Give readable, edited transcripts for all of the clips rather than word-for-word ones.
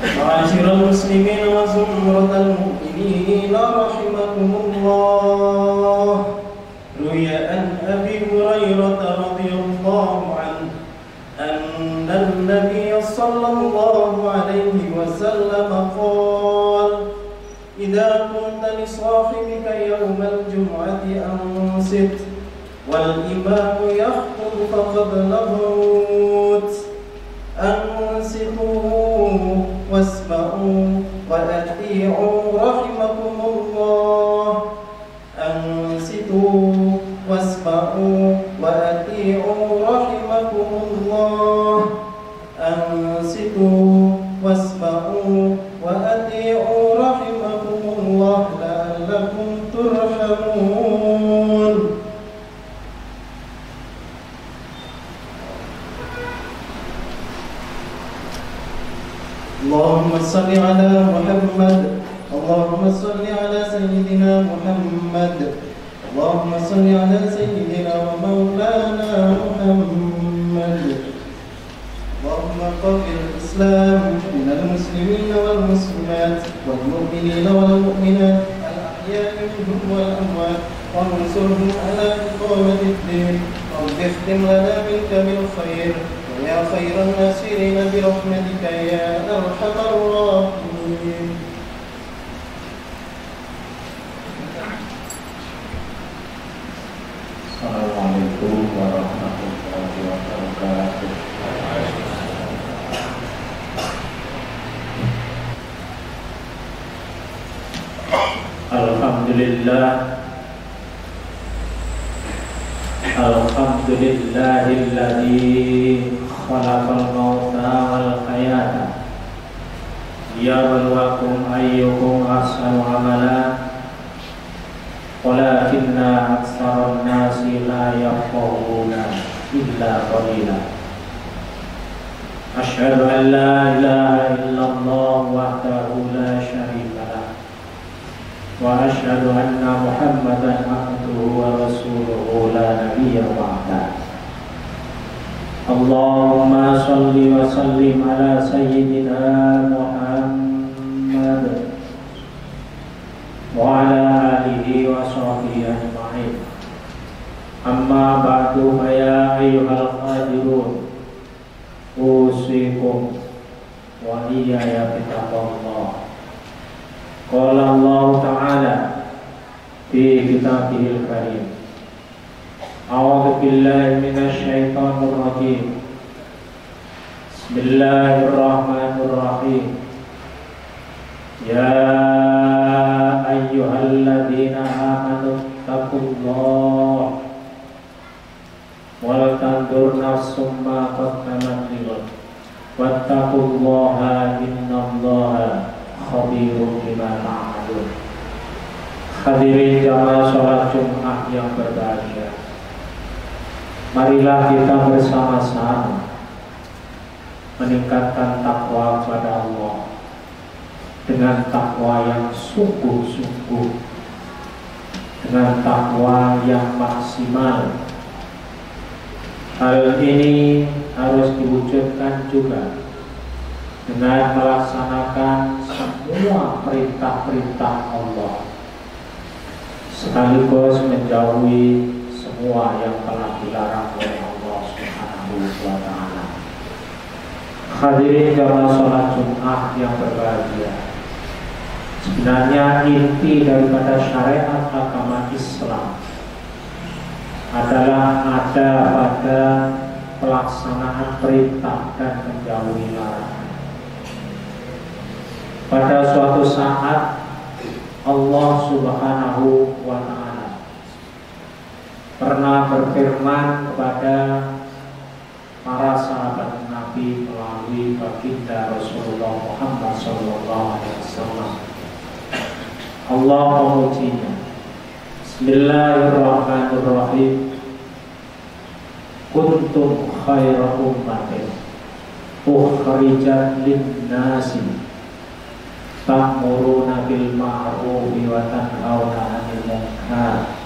معاشر المسلمين وزمرة المؤمنين رحمكم الله. روي عن أبي هريرة رضي الله عنه أن النبي صلى الله عليه وسلم قال: إذا قلت لصاحبك يوم الجمعة أنصت والإمام يخطب فقد لغوت. أنصتوا واسمعوا وأطيعوا رحمكم الله. أنصتوا واسمعوا وأطيعوا رحمكم الله. أنصتوا واسمعوا وأطيعوا رحمكم الله لعلكم ترحمون. اللهم صل على محمد. اللهم صل على سيدنا محمد. اللهم صل على سيدنا ومولانا محمد. اللهم قوّ الإسلام من المسلمين والمسلمات والمؤمنين والمؤمنات الأحياء منهم والأموات وانصرهم على إقامة الدين. رب اختم لنا منك بالخير ويا خير الناصرين برحمتك يا أرحم الراحمين. Assalamualaikum warahmatullahi wabarakatuh. Alhamdulillah. Alhamdulillahilladzi khalaqal mauta wal hayata liyabluwakum ayyukum ahsanu amala. Walakinna aktsaran nasi la yafqahuna illa qalila. Asyhadu an la ilaha illallah wahdahu la syarika lah. Wa asyhadu anna Muhammadan abduhu wa rasuluhu la nabiyya ba'da. Allahumma shalli wa sallim ala sayyidina Muhammad wa ala alihi wa sahbihi ajma'in. Amma ba'du, fa ya ayyuhal qadirun usikum wa iyaya bittaqwallah. Qala Allah Ta'ala fi kitabihil karim. A'udzu billahi minasy syaithanir rajim. Bismillahirrahmanirrahim. Ya ayyuhalladzina amanu taqullaha wal tanzur nafsum ma qaddamat lighad wattaqullaha innallaha khabirun bima ta'malun. Hadirin jamaah salat Jumat yang berbahagia, marilah kita bersama-sama meningkatkan takwa kepada Allah dengan takwa yang sungguh-sungguh, dengan takwa yang maksimal. Hal ini harus diwujudkan juga dengan melaksanakan semua perintah-perintah Allah, sekaligus menjauhi semua yang telah dilarang oleh Allah Subhanahu wa Ta'ala. Hadirin jamaah salat Jumat yang berbahagia, sebenarnya inti daripada syariat agama Islam adalah ada pada pelaksanaan perintah dan menjauhi larangan. Pada suatu saat Allah Subhanahu wa Ta'ala pernah berfirman kepada para sahabat Nabi melalui baginda Rasulullah Muhammad SAW. Allah memujinya. Bismillahirrahmanirrahim. Kuntum khaira ummatin ukhrijat lin-nasi ta'muruna bil ma'rufi wa tanhauna 'anil munkar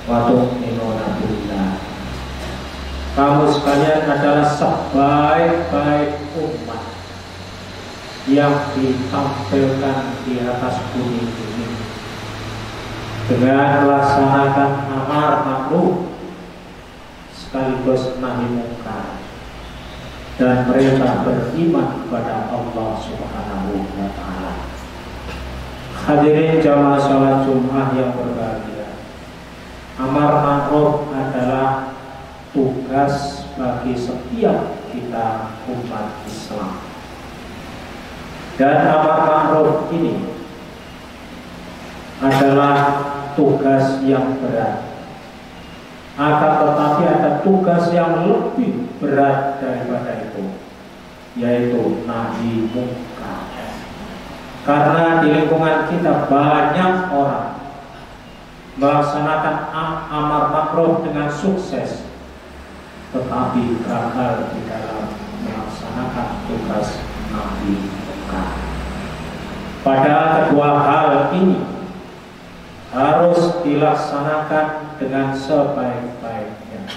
wa tu'minuna billah. Kamu sekalian adalah sebaik-baik umat yang ditampilkan di atas bumi ini dengan melaksanakan amar ma'ruf sekaligus nahi mungkar dan mereka beriman kepada Allah Subhanahu wa Ta'ala. Hadirin jamaah salat Jumat yang berbahagia, amar ma'ruf adalah tugas bagi setiap kita umat Islam. Dan amar ma'ruf ini adalah tugas yang berat. Akan tetapi ada tugas yang lebih berat daripada itu, yaitu nahi mungkar. Karena di lingkungan kita banyak orang melaksanakan amar ma'ruf dengan sukses, tetapi gagal di dalam melaksanakan tugas nahi mungkar. Padahal kedua hal ini harus dilaksanakan dengan sebaik-baiknya.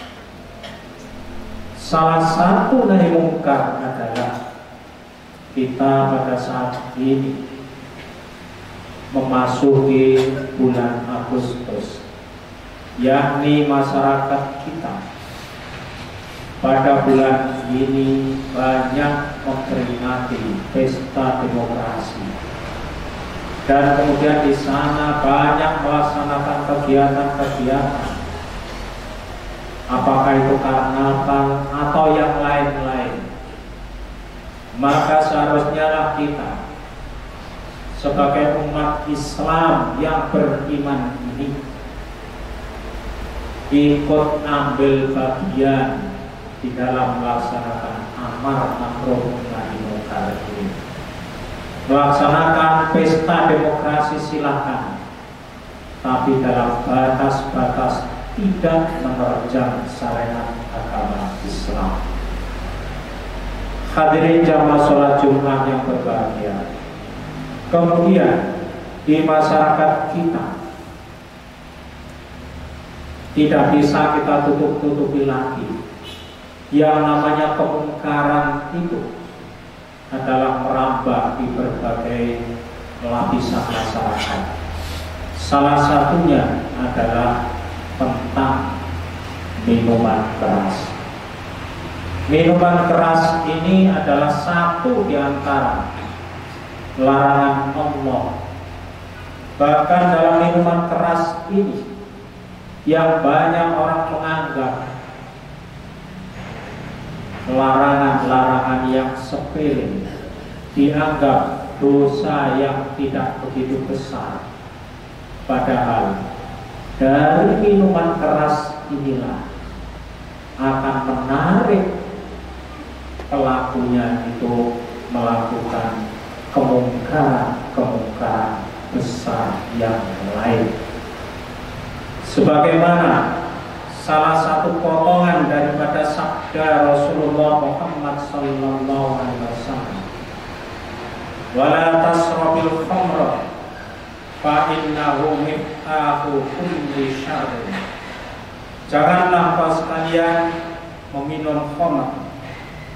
Salah satu nahi mungkar adalah kita pada saat ini memasuki bulan Agustus, yakni masyarakat kita pada bulan ini banyak memperingati pesta demokrasi. Dan kemudian di sana banyak melaksanakan kegiatan-kegiatan, apakah itu karnaval atau yang lain-lain. Maka seharusnya lah kita sebagai umat Islam yang beriman ini ikut ambil bagian di dalam melaksanakan amar ma'ruf nahi mungkar ini. Melaksanakan pesta demokrasi silakan, tapi dalam batas-batas tidak menerjang syariat agama Islam. Hadirin jamaah sholat Jumat yang berbahagia, kemudian di masyarakat kita tidak bisa kita tutup-tutupi lagi yang namanya kemungkaran itu adalah merambah di berbagai lapisan masyarakat. Salah satunya adalah tentang minuman keras. Minuman keras ini adalah satu di antara larangan Allah. Bahkan dalam minuman keras ini yang banyak orang menganggap larangan-larangan yang sepele, dianggap dosa yang tidak begitu besar. Padahal dari minuman keras inilah akan menarik pelakunya itu melakukan kemungkaran besar yang lain. Sebagaimana salah satu potongan daripada sabda Rasulullah Muhammad sallallahu alaihi wasallam, "Wala tasrabil khamra fa innahu miftahu kulli syarrin." Janganlah kau sekalian meminum khamr,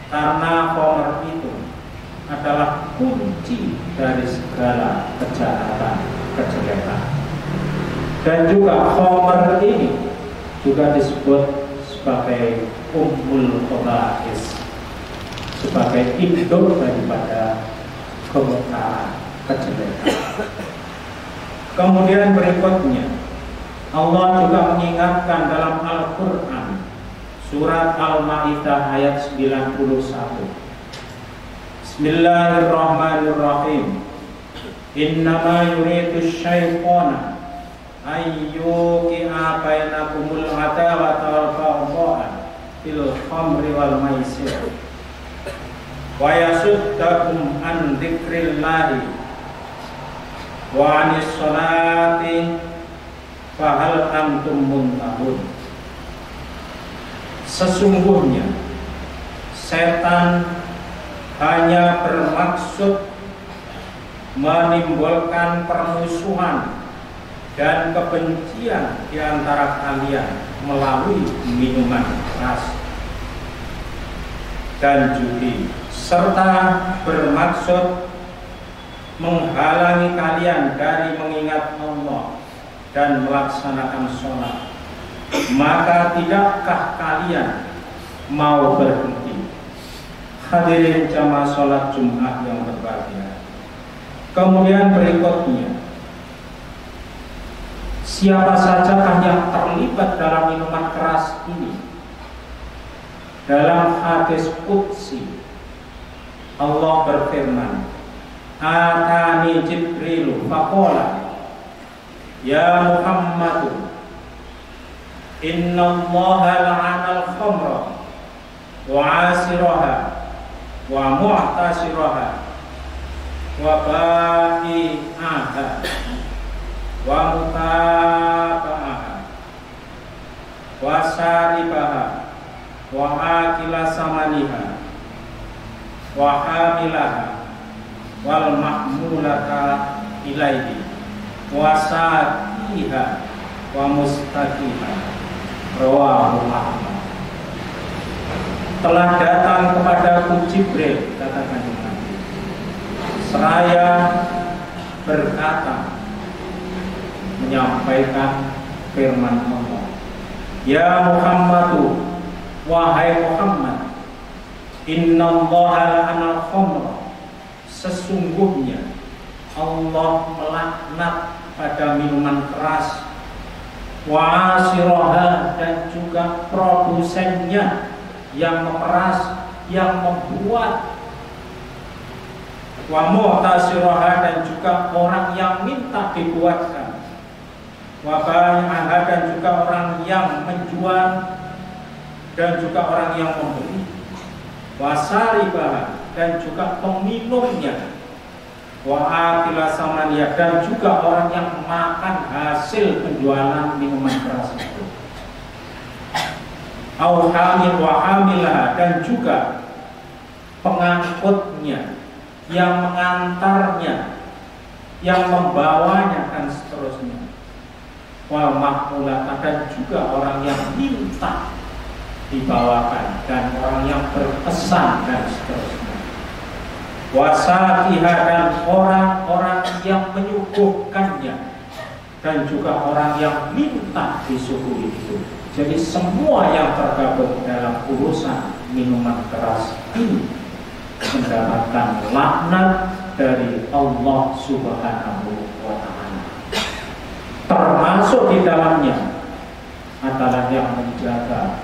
karena khamr itu adalah kunci dari segala kejahatan, kejelekan. Dan juga khamr ini juga disebut sebagai ummul khaba'is, sebagai induk daripada kemungkaran, kejelekan. Kemudian berikutnya Allah juga mengingatkan dalam Al-Quran surat Al-Ma'idah ayat 91. Bismillahirrahmanirrahim. Innama yuridu syaitana ayyuki'a bainakumul adawata wal baghdha'a fil khamri wal maisir wa yasuddakum an dzikrillahi wa 'anis sholati fahal antum muntahun. Sesungguhnya setan hanya bermaksud menimbulkan permusuhan dan kebencian di antara kalian melalui minuman keras dan judi, serta bermaksud menghalangi kalian dari mengingat Allah dan melaksanakan sholat, maka tidakkah kalian mau berhenti? Hadirin jamaah sholat Jumat yang berbahagia. Kemudian berikutnya, siapa sajakah yang terlibat dalam minuman keras ini? Dalam hadis qudsi Allah berfirman, Atani Jibril faqala ya Muhammad, inna Allaha la'ana al-khamra wa 'asiraha wa mu'tasiraha wa ba'i'aha wa mutaba'aha wa saribaha wa akila samaniha wa hamilaha wal mahmulata ilaihi wa saqiha wa mustaqiha. Rawahu Ahmad. Telah datang kepadaku Jibril, katakan Nabi, seraya berkata, menyampaikan firman Allah, ya Muhammadu, wahai Muhammad, inna Allaha la'anal khamra, sesungguhnya Allah melaknat pada minuman keras, wa asiraha, dan juga produsennya yang memeras, yang membuat, wa mu'tasiraha, dan juga orang yang minta dibuatkan, wa bai'aha, dan juga orang yang menjual, dan juga orang yang membeli, wa saribaha, dan juga peminumnya, wa akila samaniya, dan juga orang yang makan hasil penjualan minuman keras itu, au hamil wa hamilah, dan juga pengangkutnya, yang mengantarnya, yang membawanya, dan seterusnya, wal mahmulata, dan juga orang yang minta dibawakan, dan orang yang berpesan, dan seterusnya, wasaqiha, dan orang-orang yang menyuguhkannya, dan juga orang yang minta disuguhi itu. Jadi semua yang tergabung dalam urusan minuman keras ini mendapatkan laknat dari Allah Subhanahu wa ta'ala. Termasuk di dalamnya adalah yang menjaga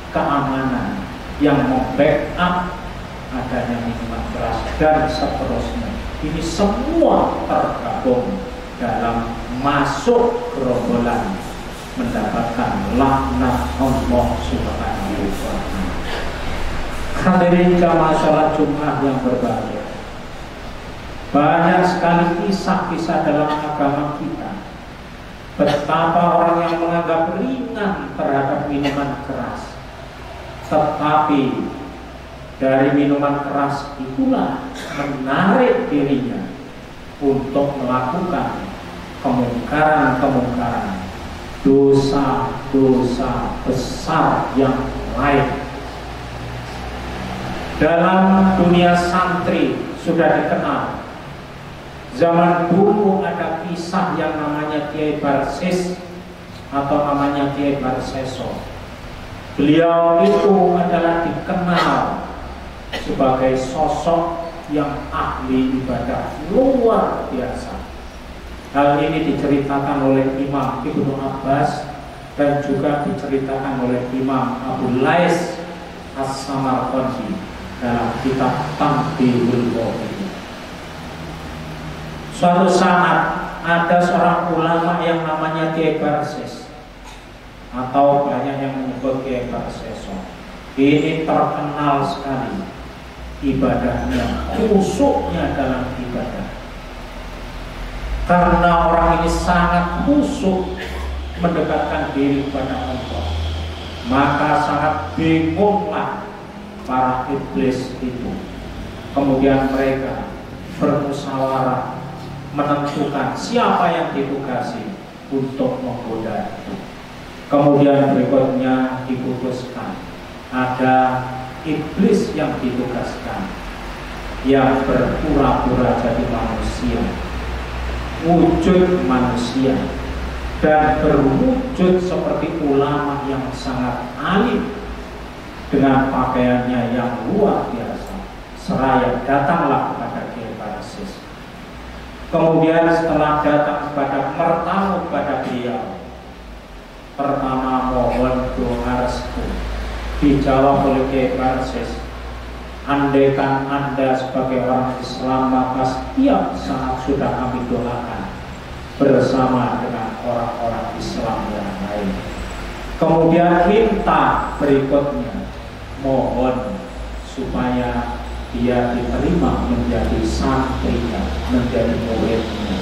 keamanan, yang membackup adanya minuman keras, dan seterusnya. Ini semua tergabung dalam masuk gerombolan mendapatkan laknat Allah Subhanahu wa ta'ala. Hadirin jamaah salat Jumat yang berbahagia, banyak sekali kisah-kisah dalam agama kita betapa orang yang menganggap ringan terhadap minuman keras, tetapi dari minuman keras itulah menarik dirinya untuk melakukan kemungkaran-kemungkaran, dosa-dosa besar yang lain. Dalam dunia santri sudah dikenal, zaman dulu ada kisah yang namanya Kiai Barsis atau namanya Kiai Barseso. Beliau itu adalah dikenal sebagai sosok yang ahli ibadah luar biasa. Hal ini diceritakan oleh Imam Ibnu Abbas dan juga diceritakan oleh Imam Abu Lais As-Samarqandi dalam kitab Tanbihul Mu'min. Suatu saat ada seorang ulama yang namanya Kiai Barsis, atau banyak yang menyebut Kiai Barseso. Ini terkenal sekali ibadahnya, khusyuknya dalam ibadah. Karena orang ini sangat khusyuk mendekatkan diri kepada Allah, maka sangat bingunglah para iblis itu. Kemudian mereka bermusyawarah menentukan siapa yang ditugasi untuk menggoda itu. Kemudian berikutnya diputuskan ada iblis yang ditugaskan yang berpura-pura jadi manusia, wujud manusia, dan berwujud seperti ulama yang sangat alim dengan pakaiannya yang luar biasa. Seraya datanglah kepada Kiai Barsis. Kemudian setelah datang kepada bertamu kepada beliau, pertama mohon doa restu. Dijawab oleh Kiai Barsis, andaikan Anda sebagai orang Islam maka setiap saat sudah kami doakan bersama dengan orang-orang Islam yang lain. Kemudian minta berikutnya, mohon supaya dia diterima menjadi santrinya, menjadi muridnya.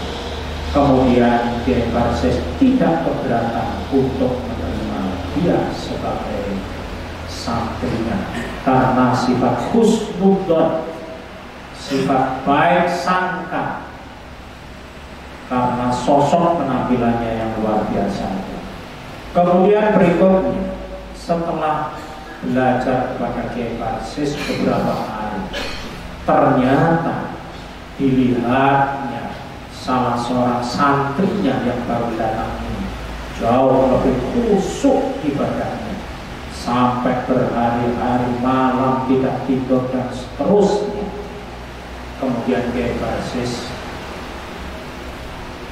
Kemudian Kiai Barsis tidak keberatan untuk menerima dia sebagai santrinya karena sifat husnudzon, sifat baik sangka, karena sosok penampilannya yang luar biasa. Kemudian berikutnya, setelah belajar kepada Kiai Barsis beberapa hari, ternyata dilihatnya salah seorang santrinya yang baru datang ini jauh lebih khusyuk ibadahnya, sampai berhari-hari malam tidak tidur dan seterusnya. Kemudian Kiai Barsis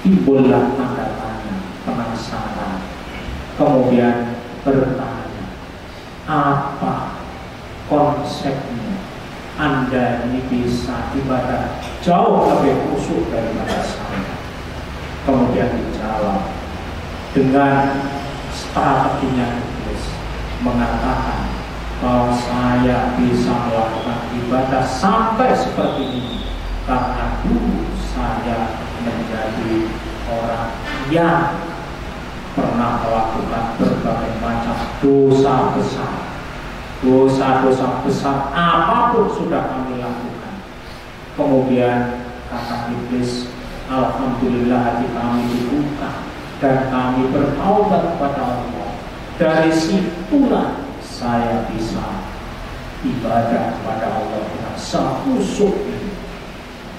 timbullah tanda tanya, penasaran, kemudian bertanya, apa konsepnya Anda ini bisa ibadah jauh lebih khusyuk daripada saya? Kemudian dijawab dengan strateginya iblis, mengatakan bahwa saya bisa melakukan ibadah sampai seperti ini karena dulu saya menjadi orang yang pernah melakukan berbagai macam dosa besar. Dosa-dosa besar apapun sudah kami lakukan. Kemudian kata iblis, alhamdulillah hati kami dibuka dan kami bertaubat kepada Allah. Dari situlah saya bisa ibadah kepada Allah dengan sekhusyuk ini.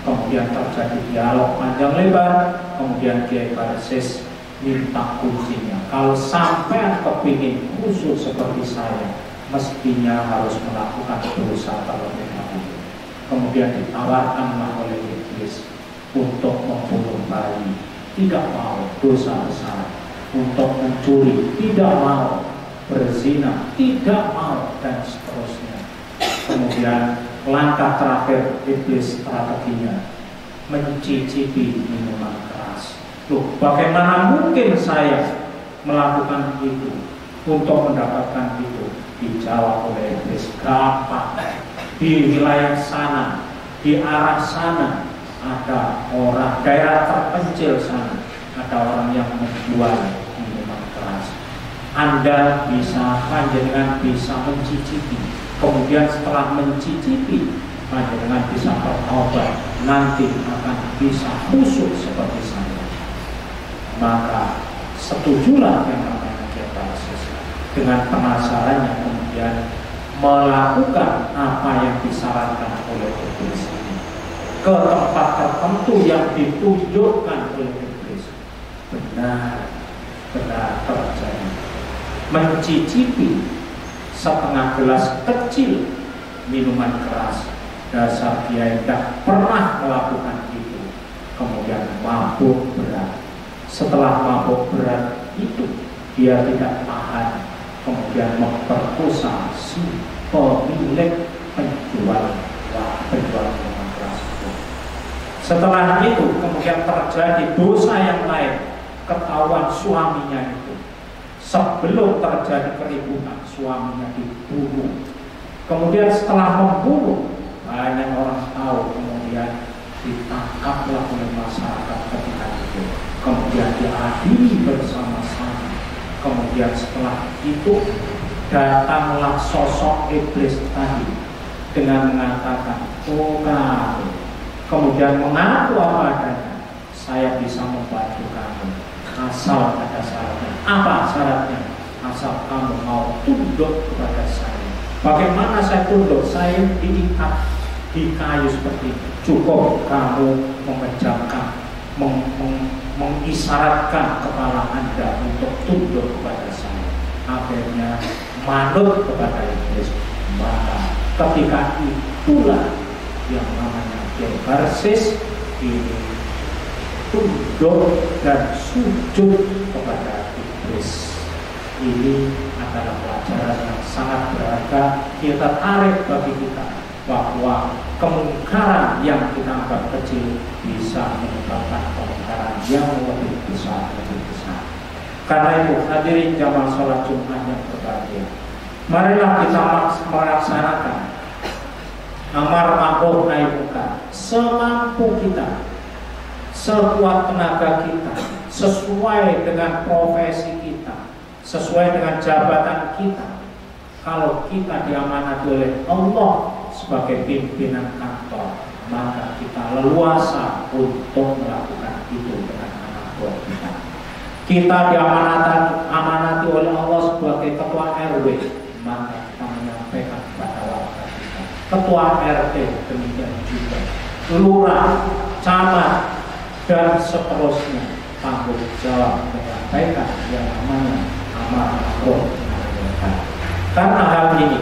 Kemudian terjadi dialog panjang lebar. Kemudian Kiai Barsis minta kuncinya, kalau sampai kepingin khusyuk seperti saya, mestinya harus melakukan dosa terlebih dahulu. Kemudian ditawarkanlah oleh iblis untuk membunuh bayi, tidak mau, dosa besar. Untuk mencuri, tidak mau. Berzina, tidak mau, dan seterusnya. Kemudian langkah terakhir iblis strateginya, mencicipi minuman keras. Loh, bagaimana mungkin saya melakukan itu untuk mendapatkan itu? Dijawab oleh iblis, gampang. Di wilayah sana, di arah sana, ada orang, daerah terpencil sana, ada orang yang menjual minuman keras. Anda bisa, panjenengan bisa mencicipi. Kemudian setelah mencicipi, panjenengan bisa bertobat, nanti akan bisa khusyuk seperti saya. Maka setujulah yang namanya Kiai Barsis. Dengan penasarannya kemudian melakukan apa yang disarankan oleh iblis ini ke tempat tertentu yang ditunjukkan oleh iblis. Benar terjadi. Mencicipi setengah gelas kecil minuman keras. Dasar dia tidak pernah melakukan itu. Kemudian mabuk berat. Setelah mabuk berat itu, dia tidak tahan, kemudian memperkosa si pemilik penjual minuman keras itu. Setelah itu kemudian terjadi dosa yang lain, ketahuan suaminya itu. Sebelum terjadi keributan, suaminya dibunuh. Kemudian setelah membunuh, banyak orang tahu, kemudian ditangkaplah oleh masyarakat ketika itu. Kemudian diadili bersama-sama. Kemudian setelah itu datanglah sosok iblis tadi dengan mengatakan, oh kamu, kemudian mengaku apa adanya, saya bisa membantu kamu asal ada syaratnya. Apa syaratnya? Asal kamu mau tunduk kepada saya. Bagaimana saya tunduk? Saya diikat di kayu seperti ini. Cukup kamu memejamkan, mengisyaratkan kepala Anda untuk tunduk kepada saya, akhirnya manut kepada iblis. Maka ketika itulah yang namanya katarsis, ini tunduk dan sujud kepada iblis. Ini adalah pelajaran yang sangat berharga kita tarik bagi kita, bahwa kemungkaran yang kita anggap kecil bisa menyebabkan kemungkaran yang lebih besar. Karena itu hadirin jamaah sholat Jumat yang berbahagia, marilah kita melaksanakan amar ma'ruf nahi munkar semampu kita, sekuat tenaga kita, sesuai dengan profesi kita, sesuai dengan jabatan kita. Kalau kita diamanati oleh Allah sebagai pimpinan kantor, maka kita leluasa untuk melakukan itu dengan anak buah kita. Kita diamanati oleh Allah sebagai ketua RW, maka kita menyampaikan kepada warga kita. Ketua RT demikian juga, lurah, camat, dan seterusnya tanggung jawab menyampaikan yang namanya amar ma'ruf nahi munkar. Karena hal ini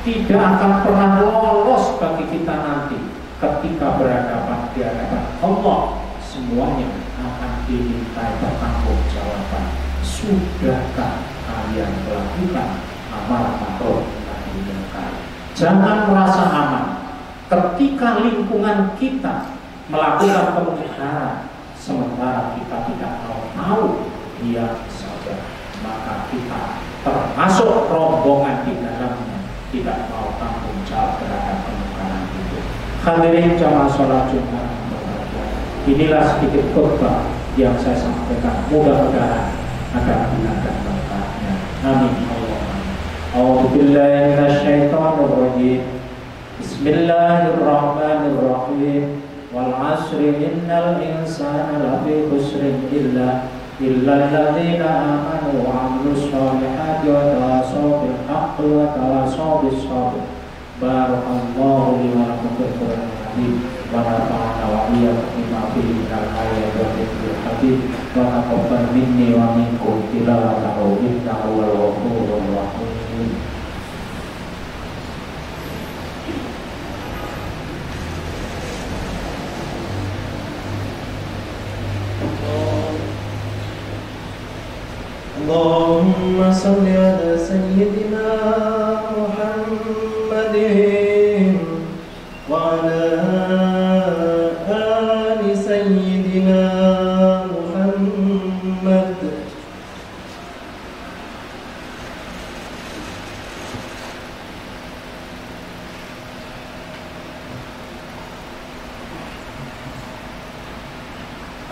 tidak akan pernah lolos bagi kita nanti ketika berhadapan di hadapan Allah. Semuanya akan dimintai pertanggungjawaban. Sudahkah kalian melakukan amar ma'ruf nahi munkar? Jangan merasa aman ketika lingkungan kita melakukan kemungkaran, sementara kita tidak tahu dia saja, maka kita termasuk rombongan di dalamnya tidak mau tanggung jawab terhadap kemungkaran itu. Hadirin jamaah sholat Jumat, inilah sedikit khutbah yang saya sampaikan. Mudah-mudahan ada ambilan dan manfaatnya. Amin. A'udzu billahi minasyaitonir rajim. Bismillahirrahmanirrahim. Wal 'asri innal insana lafi khusrin illa alladzina amanu wa 'amilus sholihati wa tawasaw bil haqqi wa tawasaw bis sabr. Barakallahu li wa lakum fil Qur'anil azim wa nafa'ana wa iyyakum bima fihi minal ayati wa dzikril hakim wa taqabbal minni wa minkum tilawatahu innahu huwal ghafurur rahim. Allahumma salli ala sayyidina Muhammadin wa ala ali sayyidina Muhammad.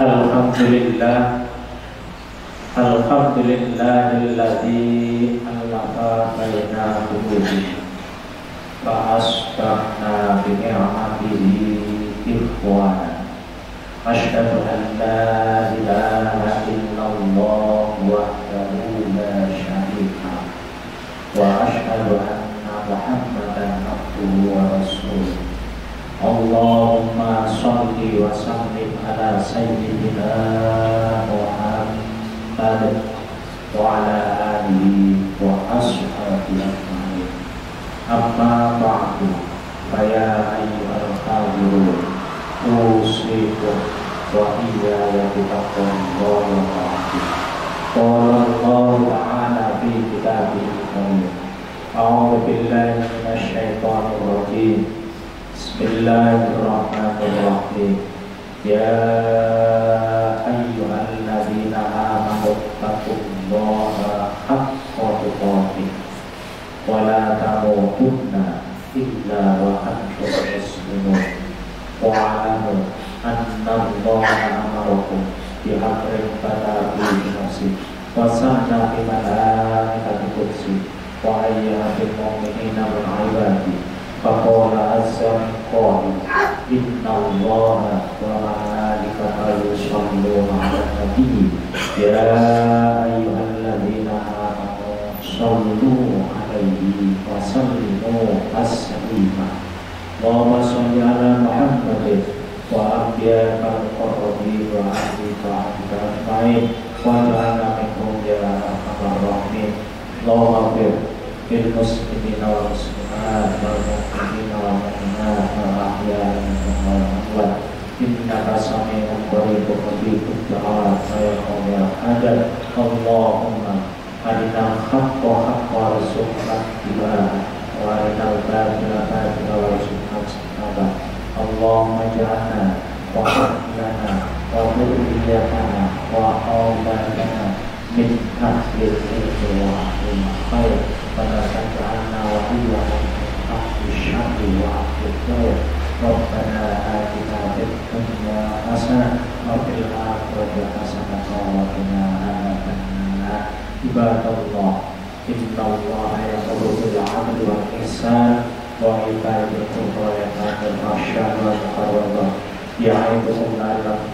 Alhamdulillah, alhamdulillahilladzi alafa baina qulubi fa asbahna bi ni'matihi ikhwana. Asyhadu an la ilaha illallah wahdahu la syarika wa asyhadu anna Muhammadan abduhu wa rasuluh. Allahumma sholli wa sallim ala sayyidina Muhammad wa ala alihi wa ashabihi ajma'in. Amma ba'du, fa ya ayyuhal hadirun, usikum wa iyaya bittaqwallahi wa ta'atihi. Qala Allah ta'ala fi kitabihil karim. A'udzu billahi minasy syaithanir rajim. Bismillahirrahmanirrahim. Ya ayyuhalladzina amanu taqullaha haqqa tuqatih wa la tamutunna illa wa antum muslimun. Wa 'alamu anna Allaha amarakum bi amrin fatabi'u nafsi wa sanna bi malaikati qudsi wa ayyatil mu'minina wal 'ibadi. Faqala azza min qa'il inna Allaha wa malaikatahu yusholluna 'alan nabi ya ayyuhalladzina amanu shollu 'alaihi wa sallimu taslima. Allahumma salli ala Muhammadin wa anbiya'ika al-muqarrabin wa ahli ta'atika ajma'in wa ja'alna minhum ya arhamar rahimin. Allahumma ighfir lil muslimina wal muslimat wal mu'minina wal mu'minat wal ahya'i minhum wal amwat innaka sami'un qaribun mujibud du'a wa yaqul hajat. Allahumma arinal haqqa haqqa warzuqna ittiba'ah wa arinal batila batila warzuqna ijtinabah. Allahumma ja'alna wa ahlana wa dhurriyyatana wa auladana min ahlil ilmi wa ahlil khair wa la taj'alna waliyyan min ahlil syarri wa ahlil khair. Rabbana atina fid dunya hasanah wa fil akhirati hasanah wa qina adzabannar. Ibadallah, innallaha ya'muru bil 'adli wal ihsan wa ita'i dzil qurba wa yanha 'anil fahsya'i wal munkari wal baghi ya'idukum la'allakum